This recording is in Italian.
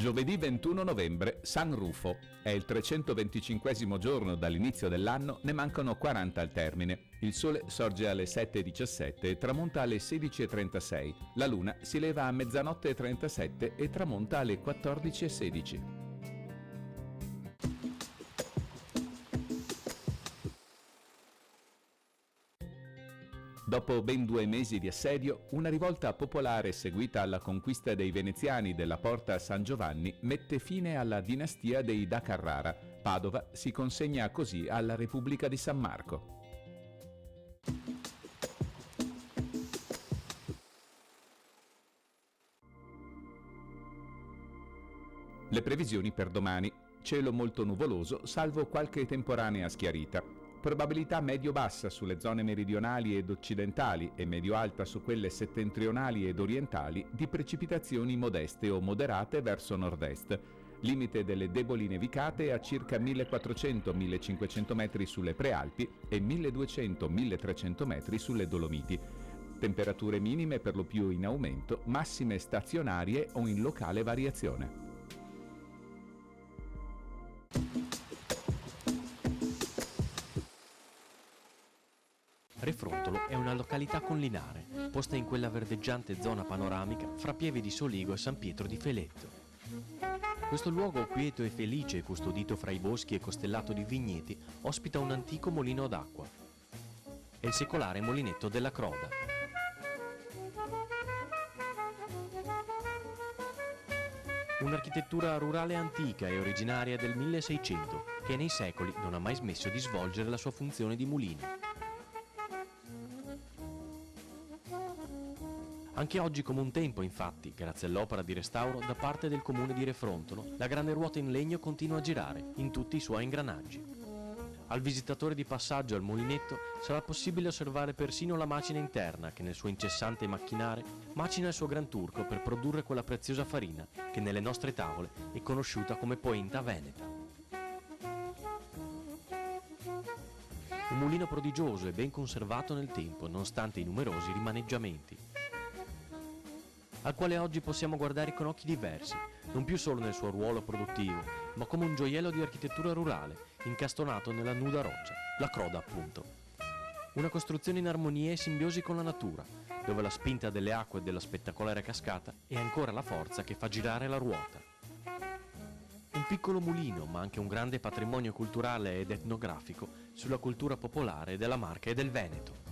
Giovedì 21 novembre, San Rufo. È il 325° giorno dall'inizio dell'anno, ne mancano 40 al termine. Il sole sorge alle 7:17 e tramonta alle 16:36. La luna si leva a mezzanotte e 37 e tramonta alle 14:16. Dopo ben 2 mesi di assedio, una rivolta popolare seguita alla conquista dei veneziani della Porta San Giovanni mette fine alla dinastia dei da Carrara. Padova si consegna così alla Repubblica di San Marco. Le previsioni per domani. Cielo molto nuvoloso, salvo qualche temporanea schiarita. Probabilità medio-bassa sulle zone meridionali ed occidentali e medio-alta su quelle settentrionali ed orientali di precipitazioni modeste o moderate verso nord-est. Limite delle deboli nevicate a circa 1400-1500 metri sulle prealpi e 1200-1300 metri sulle Dolomiti. Temperature minime per lo più in aumento, massime stazionarie o in locale variazione. Refrontolo è una località collinare, posta in quella verdeggiante zona panoramica fra Pieve di Soligo e San Pietro di Feletto. Questo luogo quieto e felice, custodito fra i boschi e costellato di vigneti, ospita un antico mulino d'acqua. È il secolare molinetto della Croda. Un'architettura rurale antica e originaria del 1600, che nei secoli non ha mai smesso di svolgere la sua funzione di mulino. Anche oggi come un tempo, infatti, grazie all'opera di restauro da parte del comune di Refrontolo, la grande ruota in legno continua a girare in tutti i suoi ingranaggi. Al visitatore di passaggio al mulinetto sarà possibile osservare persino la macina interna che nel suo incessante macchinare macina il suo gran turco per produrre quella preziosa farina che nelle nostre tavole è conosciuta come poenta veneta. Un mulino prodigioso e ben conservato nel tempo nonostante i numerosi rimaneggiamenti, al quale oggi possiamo guardare con occhi diversi, non più solo nel suo ruolo produttivo, ma come un gioiello di architettura rurale, incastonato nella nuda roccia, la Croda appunto. Una costruzione in armonia e simbiosi con la natura, dove la spinta delle acque e della spettacolare cascata è ancora la forza che fa girare la ruota. Un piccolo mulino, ma anche un grande patrimonio culturale ed etnografico sulla cultura popolare della Marca e del Veneto.